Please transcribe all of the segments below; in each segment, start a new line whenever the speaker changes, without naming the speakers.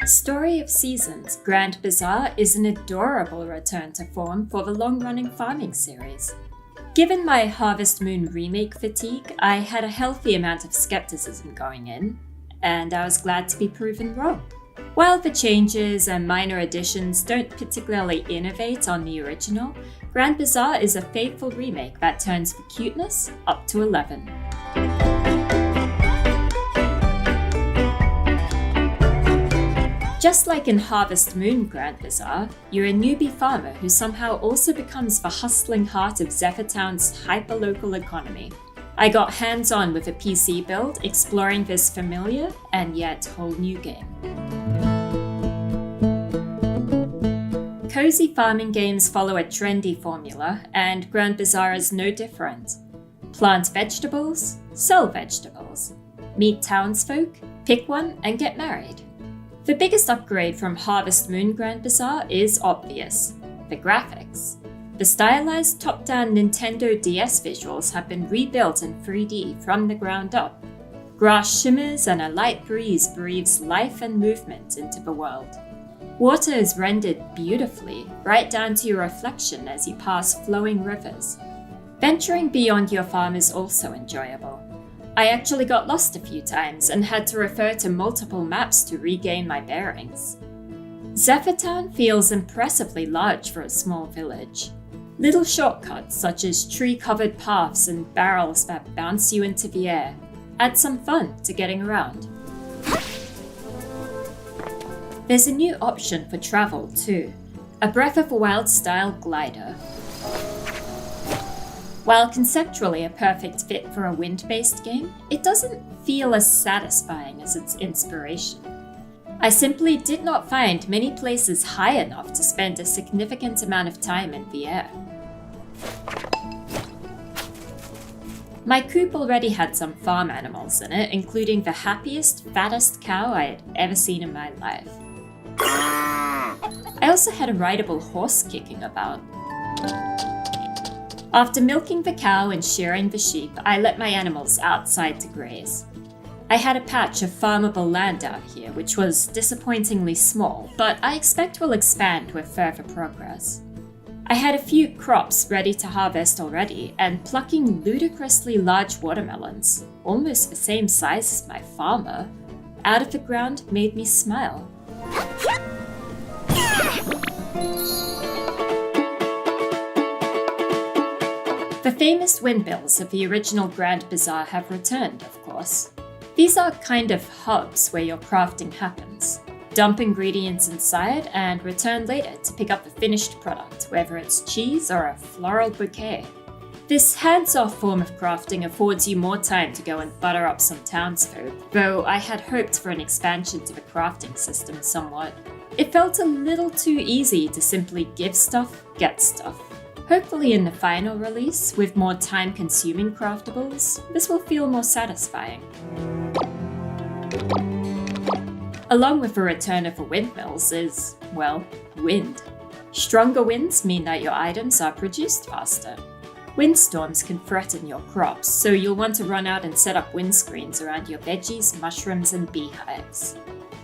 Story of Seasons Grand Bazar is an adorable return to form for the long-running farming series. Given my Harvest Moon remake fatigue, I had a healthy amount of skepticism going in, and I was glad to be proven wrong. While the changes and minor additions don't particularly innovate on the original, Grand Bazar is a faithful remake that turns the cuteness up to 11. Just like in Harvest Moon Grand Bazar, you're a newbie farmer who somehow also becomes the hustling heart of Zephyr Town's hyper-local economy. I got hands-on with a PC build, exploring this familiar and yet whole new game. Cozy farming games follow a trendy formula, and Grand Bazar is no different. Plant vegetables, sell vegetables. Meet townsfolk, pick one and get married. The biggest upgrade from Harvest Moon Grand Bazar is obvious: the graphics. The stylized top-down Nintendo DS visuals have been rebuilt in 3D from the ground up. Grass shimmers and a light breeze breathes life and movement into the world. Water is rendered beautifully, right down to your reflection as you pass flowing rivers. Venturing beyond your farm is also enjoyable. I actually got lost a few times and had to refer to multiple maps to regain my bearings. Zephyr Town feels impressively large for a small village. Little shortcuts such as tree-covered paths and barrels that bounce you into the air add some fun to getting around. There's a new option for travel too, a Breath of the Wild style glider. While conceptually a perfect fit for a wind-based game, it doesn't feel as satisfying as its inspiration. I simply did not find many places high enough to spend a significant amount of time in the air. My coop already had some farm animals in it, including the happiest, fattest cow I had ever seen in my life. I also had a rideable horse kicking about. After milking the cow and shearing the sheep, I let my animals outside to graze. I had a patch of farmable land out here, which was disappointingly small, but I expect will expand with further progress. I had a few crops ready to harvest already, and plucking ludicrously large watermelons, almost the same size as my farmer, out of the ground made me smile. The famous windmills of the original Grand Bazar have returned, of course. These are kind of hubs where your crafting happens. Dump ingredients inside and return later to pick up the finished product, whether it's cheese or a floral bouquet. This hands-off form of crafting affords you more time to go and butter up some townsfolk, though I had hoped for an expansion to the crafting system somewhat. It felt a little too easy to simply give stuff, get stuff. Hopefully in the final release, with more time-consuming craftables, this will feel more satisfying. Along with the return of the windmills is, well, wind. Stronger winds mean that your items are produced faster. Windstorms can threaten your crops, so you'll want to run out and set up windscreens around your veggies, mushrooms, and beehives.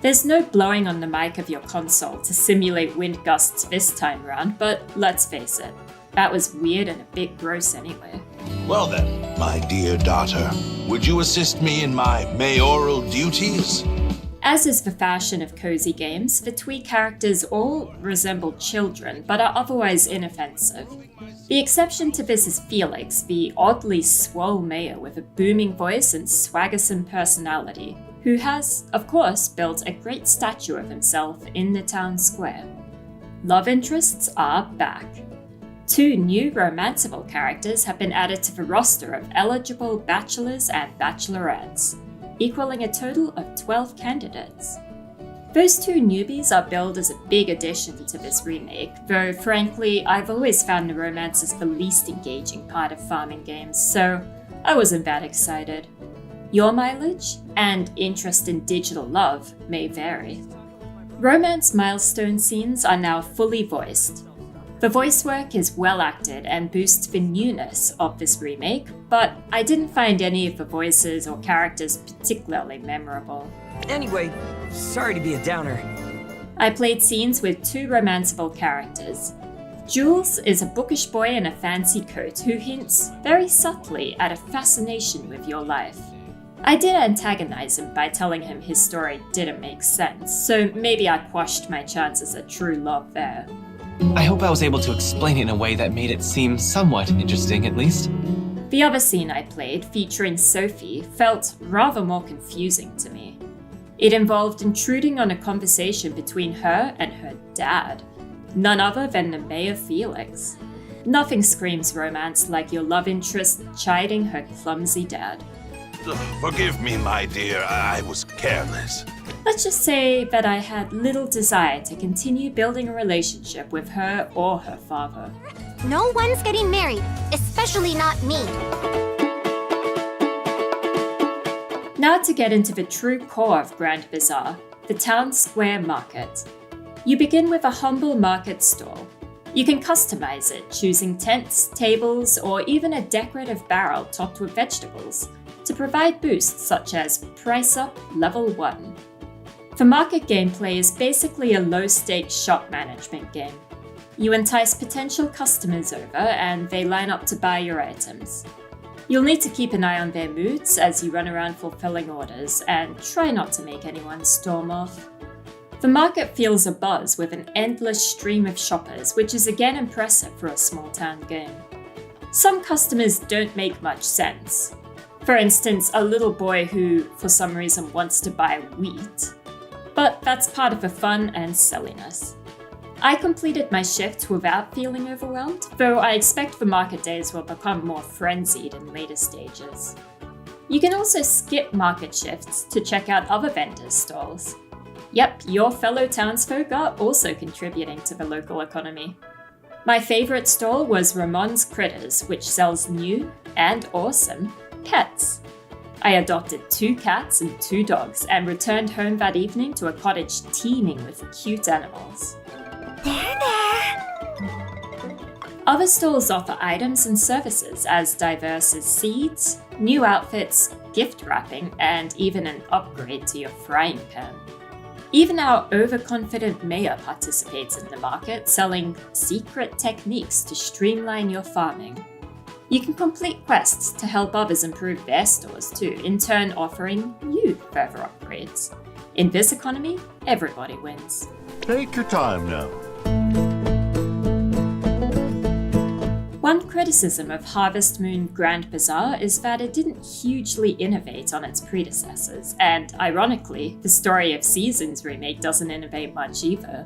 There's no blowing on the mic of your console to simulate wind gusts this time around, but let's face it, that was weird and a bit gross anyway.
Well then, my dear daughter, would you assist me in my mayoral duties?
As is the fashion of cozy games, the twee characters all resemble children, but are otherwise inoffensive. The exception to this is Felix, the oddly swole mayor with a booming voice and swaggersome personality, who has, of course, built a great statue of himself in the town square. Love interests are back. 2 new romanceable characters have been added to the roster of eligible bachelors and bachelorettes, equaling a total of 12 candidates. Those 2 newbies are billed as a big addition to this remake, though frankly, I've always found the romance as the least engaging part of farming games, so I wasn't that excited. Your mileage and interest in digital love may vary. Romance milestone scenes are now fully voiced. The voice work is well acted and boosts the newness of this remake, but I didn't find any of the voices or characters particularly memorable.
Anyway, sorry to be a downer.
I played scenes with two romanceable characters. Jules is a bookish boy in a fancy coat who hints, very subtly, at a fascination with your life. I did antagonize him by telling him his story didn't make sense, so maybe I quashed my chances at true love there.
I hope I was able to explain it in a way that made it seem somewhat interesting, at least.
The other scene I played, featuring Sophie, felt rather more confusing to me. It involved intruding on a conversation between her and her dad, none other than the Mayor Felix. Nothing screams romance like your love interest chiding her clumsy dad.
Forgive me, my dear, I was careless.
Let's just say that I had little desire to continue building a relationship with her or her father.
No one's getting married, especially not me.
Now to get into the true core of Grand Bazar, the town square market. You begin with a humble market stall. You can customize it, choosing tents, tables, or even a decorative barrel topped with vegetables to provide boosts such as Price Up Level 1. The market gameplay is basically a low-stakes shop management game. You entice potential customers over and they line up to buy your items. You'll need to keep an eye on their moods as you run around fulfilling orders and try not to make anyone storm off. The market feels abuzz with an endless stream of shoppers, which is again impressive for a small town game. Some customers don't make much sense. For instance, a little boy who, for some reason, wants to buy wheat. But that's part of the fun and silliness. I completed my shift without feeling overwhelmed, though I expect the market days will become more frenzied in later stages. You can also skip market shifts to check out other vendors' stalls. Yep, your fellow townsfolk are also contributing to the local economy. My favorite stall was Ramon's Critters, which sells new and awesome pets. I adopted 2 cats and 2 dogs and returned home that evening to a cottage teeming with cute animals.
There.
Other stalls offer items and services as diverse as seeds, new outfits, gift wrapping, and even an upgrade to your frying pan. Even our overconfident mayor participates in the market, selling secret techniques to streamline your farming. You can complete quests to help others improve their stores too, in turn offering you further upgrades. In this economy, everybody wins.
Take your time now.
One criticism of Harvest Moon Grand Bazar is that it didn't hugely innovate on its predecessors, and ironically, the Story of Seasons remake doesn't innovate much either.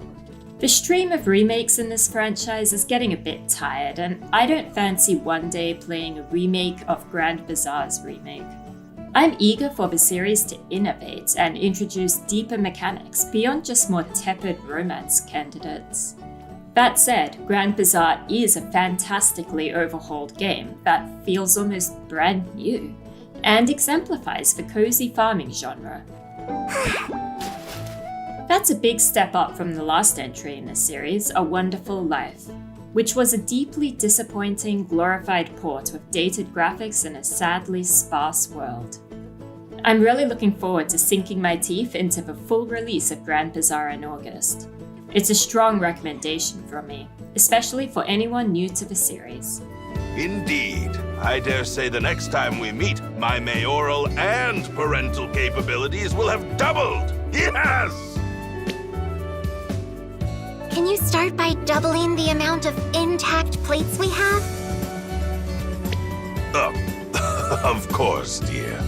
The stream of remakes in this franchise is getting a bit tired, and I don't fancy one day playing a remake of Grand Bazar's remake. I'm eager for the series to innovate and introduce deeper mechanics beyond just more tepid romance candidates. That said, Grand Bazar is a fantastically overhauled game that feels almost brand new and exemplifies the cozy farming genre. That's a big step up from the last entry in the series, A Wonderful Life, which was a deeply disappointing, glorified port with dated graphics in a sadly sparse world. I'm really looking forward to sinking my teeth into the full release of Grand Bazar in August. It's a strong recommendation from me, especially for anyone new to the series.
Indeed. I dare say the next time we meet, my mayoral and parental capabilities will have doubled. Yes!
Can you start by doubling the amount of intact plates we have?
Of course, dear.